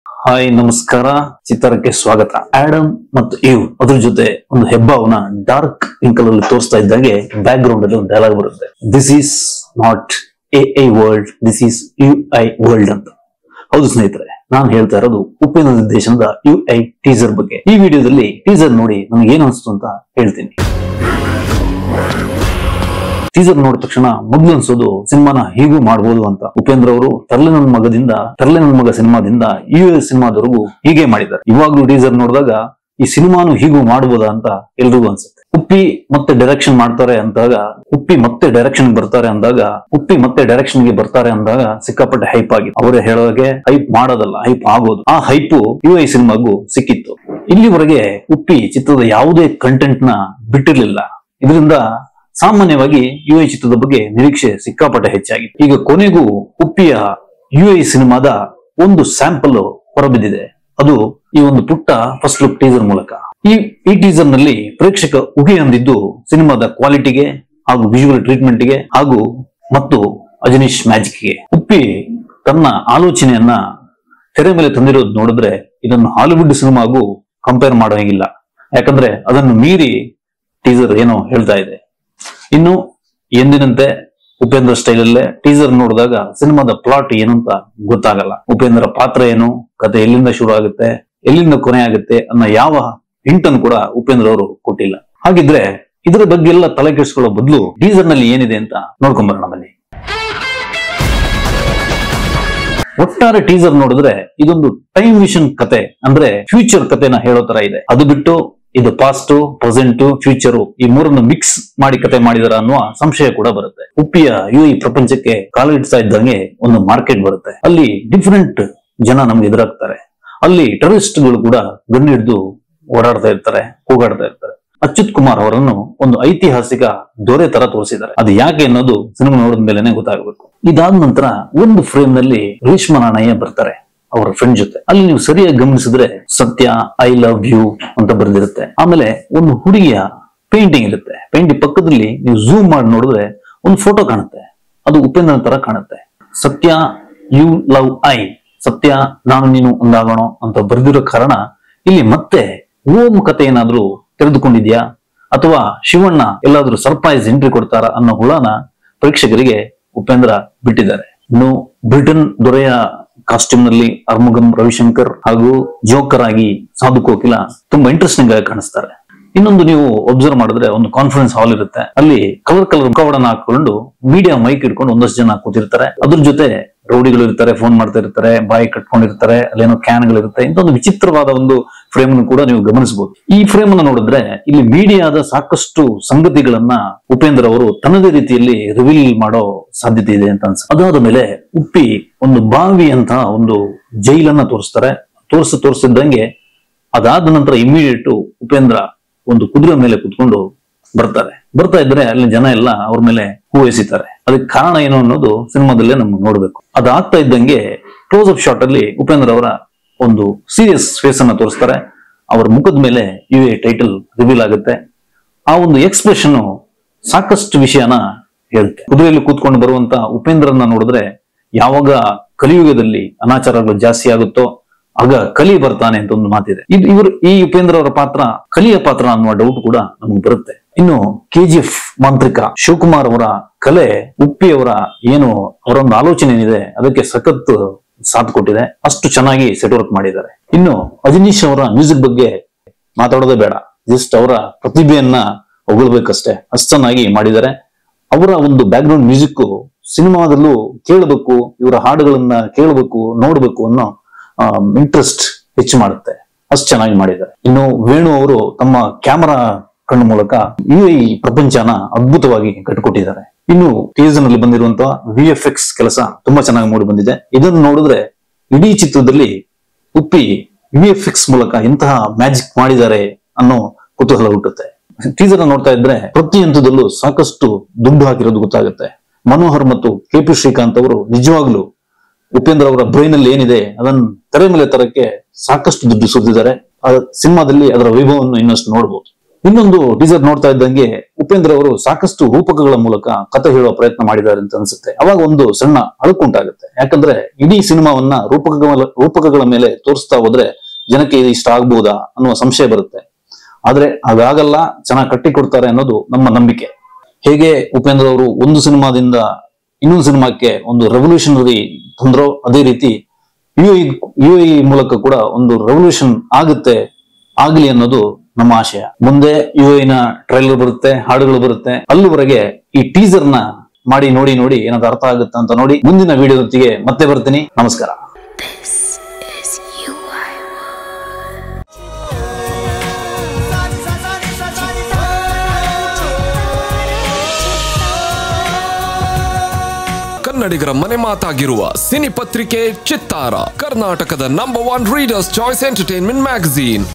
Hi ನಮಸ್ಕಾರ, ಚಿತ್ರಕ್ಕೆ ಸ್ವಾಗತ. ಆಡಮ್ ಮತ್ತು ಈವ್ ಅದ್ರ ಜೊತೆ ಒಂದು ಹೆಬ್ಬಾವನ ಡಾರ್ಕ್ ಪಿಂಕ್ ಅಲ್ಲಿ ತೋರಿಸ್ತಾ ಇದ್ದಾಗೆ ಬ್ಯಾಕ್ ಗ್ರೌಂಡ್ ಅಲ್ಲಿ ಒಂದು ಡೈಲಾಗ್ ಬರುತ್ತೆ. This is not A world, this is UI world ಅಂತ. ಹೌದು ಸ್ನೇಹಿತರೆ, ನಾನು ಹೇಳ್ತಾ ಇರೋದು ಉಪೇಂದ್ರ ನಿರ್ದೇಶನದ UI ಟೀಸರ್ ಬಗ್ಗೆ. ಈ ವಿಡಿಯೋದಲ್ಲಿ ಟೀಸರ್ ನೋಡಿ ನಮ್ಗೆ ಏನು ಅನಿಸ್ತು ಅಂತ ಹೇಳ್ತೀನಿ. ಟೀಸರ್ ನೋಡಿದ ತಕ್ಷಣ ಮೊದಲು ಅನ್ಸೋದು ಸಿನಿಮಾನ ಹೀಗೂ ಮಾಡಬಹುದು ಅಂತ. ಉಪೇಂದ್ರ ಅವರು ತರ್ಲೆ ನನ್ನ ಮಗ ಸಿನಿಮಾದಿಂದ US ಸಿನಿಮಾದವರೆಗೂ ಹೀಗೆ ಮಾಡಿದ್ದಾರೆ. ಇವಾಗ್ಲೂ ಟೀಸರ್ ನೋಡಿದಾಗ ಈ ಸಿನಿಮಾನು ಹೀಗೂ ಮಾಡಬಹುದಾ ಅಂತ ಎಲ್ರಿಗೂ ಅನ್ಸುತ್ತೆ. ಉಪ್ಪಿ ಮತ್ತೆ ಡೈರೆಕ್ಷನ್ ಮಾಡ್ತಾರೆ ಅಂದಾಗ, ಉಪ್ಪಿ ಮತ್ತೆ ಡೈರೆಕ್ಷನ್ ಗೆ ಬರ್ತಾರೆ ಅಂದಾಗ ಸಿಕ್ಕಾಪಟ್ಟೆ ಹೈಪ್ ಆಗಿದೆ. ಅವರೇ ಹೇಳೋಗೆ ಹೈಪ್ ಮಾಡೋದಲ್ಲ, ಹೈಪ್ ಆಗೋದು. ಆ ಹೈಪು UI ಸಿನಿಮಾಗೂ ಸಿಕ್ಕಿತ್ತು. ಇಲ್ಲಿವರೆಗೆ ಉಪ್ಪಿ ಚಿತ್ರದ ಯಾವುದೇ ಕಂಟೆಂಟ್ ನ ಬಿಟ್ಟಿರ್ಲಿಲ್ಲ. ಇದರಿಂದ ಸಾಮಾನ್ಯವಾಗಿ UI ಚಿತ್ರದ ಬಗ್ಗೆ ನಿರೀಕ್ಷೆ ಸಿಕ್ಕಾಪಟ್ಟೆ ಹೆಚ್ಚಾಗಿದೆ. ಈಗ ಕೊನೆಗೂ ಉಪ್ಪಿಯ UI ಸಿನಿಮಾದ ಒಂದು ಸ್ಯಾಂಪಲ್ ಹೊರಬಿದ್ದಿದೆ. ಅದು ಈ ಒಂದು ಪುಟ್ಟ ಫಸ್ಟ್ ಲುಕ್ ಟೀಸರ್ ಮೂಲಕ. ಈ ಟೀಸರ್ ನಲ್ಲಿ ಪ್ರೇಕ್ಷಕ ಉಗಿ ಅಂದಿದ್ದು ಸಿನಿಮಾದ ಕ್ವಾಲಿಟಿಗೆ ಹಾಗೂ ವಿಜುವಲ್ ಟ್ರೀಟ್ಮೆಂಟ್ ಗೆ ಮತ್ತು ಅಜನೀಶ್ ಮ್ಯಾಜಿಕ್ ಗೆ. ಉಪ್ಪಿ ತನ್ನ ಆಲೋಚನೆಯನ್ನ ತೆರೆ ಮೇಲೆ ತಂದಿರೋದು ನೋಡಿದ್ರೆ ಇದನ್ನು ಹಾಲಿವುಡ್ ಸಿನಿಮಾಗೂ ಕಂಪೇರ್ ಮಾಡೋ ಹಾಗಿಲ್ಲ. ಯಾಕಂದ್ರೆ ಅದನ್ನು ಮೀರಿ ಟೀಸರ್ ಏನೋ ಹೇಳ್ತಾ ಇದೆ. ಇನ್ನು ಎಂದಿನಂತೆ ಉಪೇಂದ್ರ ಸ್ಟೈಲ್ ಅಲ್ಲೇ ಟೀಸರ್ ನೋಡಿದಾಗ ಸಿನಿಮಾದ ಪ್ಲಾಟ್ ಏನು ಅಂತ ಗೊತ್ತಾಗಲ್ಲ. ಉಪೇಂದ್ರ ಪಾತ್ರ ಏನು, ಕತೆ ಎಲ್ಲಿಂದ ಶುರು ಆಗುತ್ತೆ, ಎಲ್ಲಿಂದ ಕೊನೆ ಆಗುತ್ತೆ ಅನ್ನೋ ಯಾವ ಹಿಂಟ್ ಅನ್ನು ಕೂಡ ಉಪೇಂದ್ರ ಅವರು ಕೊಟ್ಟಿಲ್ಲ. ಹಾಗಿದ್ರೆ ಇದರ ಬಗ್ಗೆ ಎಲ್ಲ ತಲೆ ಕೆಡಿಸ್ಕೊಳ್ಳೋ ಬದಲು ಟೀಸರ್ ನಲ್ಲಿ ಏನಿದೆ ಅಂತ ನೋಡ್ಕೊಂಡ್ ಬರೋಣ ಬನ್ನಿ. ಒಟ್ಟಾರೆ ಟೀಸರ್ ನೋಡಿದ್ರೆ ಇದೊಂದು ಟೈಮ್ ವಿಷನ್ ಕತೆ, ಅಂದ್ರೆ ಫ್ಯೂಚರ್ ಕತೆನ ಹೇಳೋ ತರ ಇದೆ. ಅದು ಬಿಟ್ಟು ಇದು ಪಾಸ್ಟ್, ಪ್ರೆಸೆಂಟ್, ಫ್ಯೂಚರ್ ಈ ಮೂರನ್ನು ಮಿಕ್ಸ್ ಮಾಡಿ ಕತೆ ಮಾಡಿದಾರ ಅನ್ನುವ ಸಂಶಯ ಕೂಡ ಬರುತ್ತೆ. ಉಪ್ಪಿಯ UI ಪ್ರಪಂಚಕ್ಕೆ ಕಾಲಿಡ್ತಾ ಇದ್ದಂಗೆ ಒಂದು ಮಾರ್ಕೆಟ್ ಬರುತ್ತೆ. ಅಲ್ಲಿ ಡಿಫರೆಂಟ್ ಜನ ನಮ್ಗೆ ಎದುರಾಗ್ತಾರೆ. ಅಲ್ಲಿ ಟೆರರಿಸ್ಟ್ಗಳು ಕೂಡ ಗನ್ ಹಿಡಿದು ಓಡಾಡ್ತಾ ಇರ್ತಾರೆ, ಕೂಗಾಡ್ತಾ ಇರ್ತಾರೆ. ಅಚ್ಯುತ್ ಕುಮಾರ್ ಅವರನ್ನು ಒಂದು ಐತಿಹಾಸಿಕ ದೊರೆ ತರ ತೋರಿಸಿದ್ದಾರೆ. ಅದು ಯಾಕೆ ಅನ್ನೋದು ಸಿನಿಮಾ ನೋಡಿದ ಮೇಲೆನೆ ಗೊತ್ತಾಗಬೇಕು. ಇದಾದ ನಂತರ ಒಂದು ಫ್ರೇಮ್ ನಲ್ಲಿ ರೇಷ್ಮಾ ನಾಣಯ್ಯ ಬರ್ತಾರೆ ಅವರ ಫ್ರೆಂಡ್ ಜೊತೆ. ಅಲ್ಲಿ ನೀವು ಸರಿಯಾಗಿ ಗಮನಿಸಿದ್ರೆ ಸತ್ಯ, ಐ ಲವ್ ಯು ಅಂತ ಬರೆದಿರುತ್ತೆ. ಆಮೇಲೆ ಒಂದು ಹುಡುಗಿಯ ಪೇಂಟಿಂಗ್ ಇರುತ್ತೆ. ಪೇಂಟಿಂಗ್ ಪಕ್ಕದಲ್ಲಿ ನೀವು ಝೂಮ್ ಮಾಡಿ ನೋಡಿದ್ರೆ ಒಂದು ಫೋಟೋ ಕಾಣುತ್ತೆ. ಅದು ಉಪೇಂದ್ರ ತರ ಕಾಣುತ್ತೆ. ಸತ್ಯ ಯು ಲವ್ ಐ, ಸತ್ಯ ನಾನು ನೀನು ಒಂದಾಗೋಣ ಅಂತ ಬರೆದಿರೋ ಕಾರಣ ಇಲ್ಲಿ ಮತ್ತೆ ಓಂ ಕತೆ ಏನಾದ್ರೂ ತೆರೆದುಕೊಂಡಿದ್ಯಾ ಅಥವಾ ಶಿವಣ್ಣ ಎಲ್ಲಾದ್ರೂ ಸರ್ಪ್ರೈಸ್ ಎಂಟ್ರಿ ಕೊಡ್ತಾರ ಅನ್ನೋ ಹುಳನ ಪ್ರೇಕ್ಷಕರಿಗೆ ಉಪೇಂದ್ರ ಬಿಟ್ಟಿದ್ದಾರೆ. ಇನ್ನು ಬ್ರಿಟನ್ ದೊರೆಯ ಕಾಸ್ಟ್ಯೂಮ್ ನಲ್ಲಿ ಅರ್ಮುಗಂ ರವಿಶಂಕರ್ ಹಾಗೂ ಜೋಕರ್ ಆಗಿ ಸಾಧು ಕೋಕಿಲ ತುಂಬಾ ಇಂಟ್ರೆಸ್ಟಿಂಗ್ ಆಗಿ ಕಾಣಿಸ್ತಾರೆ. ಇನ್ನೊಂದು ನೀವು ಒಬ್ಸರ್ವ್ ಮಾಡಿದ್ರೆ ಒಂದು ಕಾನ್ಫರೆನ್ಸ್ ಹಾಲ್ ಇರುತ್ತೆ. ಅಲ್ಲಿ ಕಲರ್ ಮುಖವಾಡನ ಹಾಕೊಂಡು ಮೀಡಿಯಾ ಮೈಕ್ ಇಟ್ಕೊಂಡು ಒಂದಷ್ಟು ಜನ ಕೂತಿರ್ತಾರೆ. ಅದ್ರ ಜೊತೆ ರೌಡಿಗಳು ಇರ್ತಾರೆ, ಫೋನ್ ಮಾಡ್ತಾ ಇರ್ತಾರೆ, ಬಾಯಿ ಕಟ್ಕೊಂಡಿರ್ತಾರೆ, ಅಲ್ಲೇನೋ ಕ್ಯಾನ್ಗಳಿರುತ್ತೆ. ಇಂಥ ಒಂದು ವಿಚಿತ್ರವಾದ ಒಂದು ಫ್ರೇಮ್ ಕೂಡ ನೀವು ಗಮನಿಸಬಹುದು. ಈ ಫ್ರೇಮ್ ಅನ್ನು ನೋಡಿದ್ರೆ ಇಲ್ಲಿ ಮೀಡಿಯಾದ ಸಾಕಷ್ಟು ಸಂಗತಿಗಳನ್ನ ಉಪೇಂದ್ರ ಅವರು ತನ್ನದೇ ರೀತಿಯಲ್ಲಿ ರಿವೀಲ್ ಮಾಡೋ ಸಾಧ್ಯತೆ ಇದೆ ಅಂತ ಅನ್ಸುತ್ತೆ. ಅದಾದ ಮೇಲೆ ಉಪ್ಪಿ ಒಂದು ಬಾವಿ ಅಂತ ಒಂದು ಜೈಲನ್ನ ತೋರಿಸ್ತಾರೆ. ತೋರಿಸ್ತಿದ್ದಂಗೆ ಅದಾದ ನಂತರ ಇಮಿಡಿಯೇಟ್ ಉಪೇಂದ್ರ ಒಂದು ಕುದುರೆ ಮೇಲೆ ಕುತ್ಕೊಂಡು ಬರ್ತಾ ಇದ್ರೆ ಅಲ್ಲಿ ಜನ ಎಲ್ಲ ಅವ್ರ ಮೇಲೆ ಹೂ ಎಸಿತಾರೆ. ಅದಕ್ಕೆ ಕಾರಣ ಏನು ಅನ್ನೋದು ಸಿನಿಮಾದಲ್ಲೇ ನಮ್ಗೆ ನೋಡ್ಬೇಕು. ಅದಾಗ್ತಾ ಇದ್ದಂಗೆ ಕ್ಲೋಸ್ ಅಪ್ ಶಾಟ್ ಅಲ್ಲಿ ಉಪೇಂದ್ರ ಅವರ ಒಂದು ಸೀರಿಯಸ್ ಫೇಸ್ ಅನ್ನ ತೋರಿಸ್ತಾರೆ. ಅವರ ಮುಖದ ಮೇಲೆ UI ಟೈಟಲ್ ರಿವೀಲ್ ಆಗುತ್ತೆ. ಆ ಒಂದು ಎಕ್ಸ್ಪ್ರೆಷನ್ ಸಾಕಷ್ಟು ವಿಷಯನ ಹೇಳುತ್ತೆ. ಕುದುರೆಯಲ್ಲಿ ಕೂತ್ಕೊಂಡು ಬರುವಂತ ಉಪೇಂದ್ರನ್ನ ನೋಡಿದ್ರೆ ಯಾವಾಗ ಕಲಿಯುಗದಲ್ಲಿ ಅನಾಚಾರಗಳು ಜಾಸ್ತಿ ಆಗುತ್ತೋ ಆಗ ಕಲಿ ಬರ್ತಾನೆ ಅಂತ ಒಂದು ಮಾತಿದೆ. ಈ ಉಪೇಂದ್ರ ಅವರ ಪಾತ್ರ ಕಲಿಯ ಪಾತ್ರ ಅನ್ನುವ ಡೌಟ್ ಕೂಡ ನಮ್ಗೆ ಬರುತ್ತೆ. ಇನ್ನು KGF ಮಾಂತ್ರಿಕ ಶಿವಕುಮಾರ್ ಅವರ ಕಲೆ ಉಪ್ಪಿ ಅವರ ಅವರೊಂದು ಆಲೋಚನೆ ಏನಿದೆ ಅದಕ್ಕೆ ಸಖತ್ ಸಾಥ್ ಕೊಟ್ಟಿದೆ. ಅಷ್ಟು ಚೆನ್ನಾಗಿ ಸೆಟ್ ವರ್ಕ್ ಮಾಡಿದ್ದಾರೆ. ಇನ್ನು ಅಜನೀಶ್ ಅವರ ಮ್ಯೂಸಿಕ್ ಬಗ್ಗೆ ಮಾತಾಡೋದೇ ಬೇಡ, ಜಸ್ಟ್ ಅವರ ಪ್ರತಿಭೆಯನ್ನ ಹೊಗಳ್ಬೇಕಷ್ಟೇ, ಅಷ್ಟು ಚೆನ್ನಾಗಿ ಮಾಡಿದ್ದಾರೆ. ಅವರ ಒಂದು ಬ್ಯಾಕ್ ಗ್ರೌಂಡ್ ಮ್ಯೂಸಿಕ್ ಸಿನಿಮಾದಲ್ಲೂ ಕೇಳಬೇಕು, ಇವರ ಹಾಡುಗಳನ್ನ ಕೇಳಬೇಕು, ನೋಡ್ಬೇಕು ಅನ್ನೋ ಇಂಟ್ರೆಸ್ಟ್ ಹೆಚ್ಚು ಮಾಡುತ್ತೆ. ಅಷ್ಟು ಚೆನ್ನಾಗಿ ಮಾಡಿದ್ದಾರೆ. ಇನ್ನು ವೇಣು ಅವರು ತಮ್ಮ ಕ್ಯಾಮರಾ ಕಣ್ಣು ಮೂಲಕ UI ಪ್ರಪಂಚನ ಅದ್ಭುತವಾಗಿ ಕಟ್ಟಿಕೊಟ್ಟಿದ್ದಾರೆ. ಇನ್ನು ಟೀಸರ್ ನಲ್ಲಿ ಬಂದಿರುವಂತಹ VFX ಕೆಲಸ ತುಂಬಾ ಚೆನ್ನಾಗಿ ಮೂಡಿ ಬಂದಿದೆ. ಇದನ್ನು ನೋಡಿದ್ರೆ ಇಡೀ ಚಿತ್ರದಲ್ಲಿ ಉಪ್ಪಿ VFX ಮೂಲಕ ಎಂತಹ ಮ್ಯಾಜಿಕ್ ಮಾಡಿದ್ದಾರೆ ಅನ್ನೋ ಕುತೂಹಲ ಹುಟ್ಟುತ್ತೆ. ಟೀಸರ್ ನೋಡ್ತಾ ಇದ್ರೆ ಪ್ರತಿ ಹಂತದಲ್ಲೂ ಸಾಕಷ್ಟು ದುಡ್ಡು ಹಾಕಿರೋದು ಗೊತ್ತಾಗುತ್ತೆ. ಮನೋಹರ್ ಮತ್ತು KP ಶ್ರೀಕಾಂತ್ ಅವರು ನಿಜವಾಗ್ಲೂ ಉಪೇಂದ್ರ ಅವರ ಬ್ರೈನ್ ಅಲ್ಲಿ ಏನಿದೆ ಅದನ್ನು ತೆರೆ ಮೇಲೆ ತರಕ್ಕೆ ಸಾಕಷ್ಟು ದುಡ್ಡು ಸುರಿದಿದ್ದಾರೆ. ಸಿನಿಮಾದಲ್ಲಿ ಅದರ ವೈಭವವನ್ನು ಇನ್ನಷ್ಟು ನೋಡಬಹುದು. ಇನ್ನೊಂದು ಟೀಸರ್ ನೋಡ್ತಾ ಇದ್ದಂಗೆ ಉಪೇಂದ್ರ ಅವರು ಸಾಕಷ್ಟು ರೂಪಕಗಳ ಮೂಲಕ ಕತೆ ಹೇಳುವ ಪ್ರಯತ್ನ ಮಾಡಿದ್ದಾರೆ ಅಂತ ಅನ್ಸುತ್ತೆ. ಅವಾಗ ಒಂದು ಸಣ್ಣ ಅಳುಕುಂಟಾಗುತ್ತೆ. ಯಾಕಂದ್ರೆ ಇಡೀ ಸಿನಿಮಾವನ್ನ ರೂಪಕಗಳ ಮೇಲೆ ತೋರಿಸ್ತಾ ಹೋದ್ರೆ ಜನಕ್ಕೆ ಇದು ಇಷ್ಟ ಆಗ್ಬಹುದಾ ಅನ್ನುವ ಸಂಶಯ ಬರುತ್ತೆ. ಆದ್ರೆ ಅದಾಗಲ್ಲ, ಚೆನ್ನಾಗಿ ಕಟ್ಟಿಕೊಡ್ತಾರೆ ಅನ್ನೋದು ನಮ್ಮ ನಂಬಿಕೆ. ಹೇಗೆ ಉಪೇಂದ್ರ ಅವರು ಒಂದು ಸಿನಿಮಾದಿಂದ ಇನ್ನೊಂದು ಸಿನಿಮಾಕ್ಕೆ ಒಂದು ರೆವಲ್ಯೂಷನರಿ ತಂದ್ರೋ, ಅದೇ ರೀತಿ ಯುಎಇ ಮೂಲಕ ಕೂಡ ಒಂದು ರೆವಲ್ಯೂಷನ್ ಆಗ್ಲಿ ಅನ್ನೋದು ನಮ್ಮ ಆಶಯ. ಮುಂದೆ ಯುಎಇನ ಟ್ರೈಲರ್ ಬರುತ್ತೆ, ಹಾಡುಗಳು ಬರುತ್ತೆ. ಅಲ್ಲಿವರೆಗೆ ಈ ಟೀಸರ್ ನ ಮಾಡಿ ನೋಡಿ ಏನಾದ್ರು ಅರ್ಥ ಆಗುತ್ತಾ ಅಂತ ನೋಡಿ ಮುಂದಿನ ವಿಡಿಯೋದೊತ್ತಿಗೆ ಮತ್ತೆ ಬರ್ತೀನಿ. ನಮಸ್ಕಾರ. ಕನ್ನಡಿಗರ ಮನೆ ಮಾತಾಗಿರುವ ಸಿನಿ ಪತ್ರಿಕೆ ಚಿತ್ತಾರ, ಕರ್ನಾಟಕದ number 1 readers choice entertainment magazine.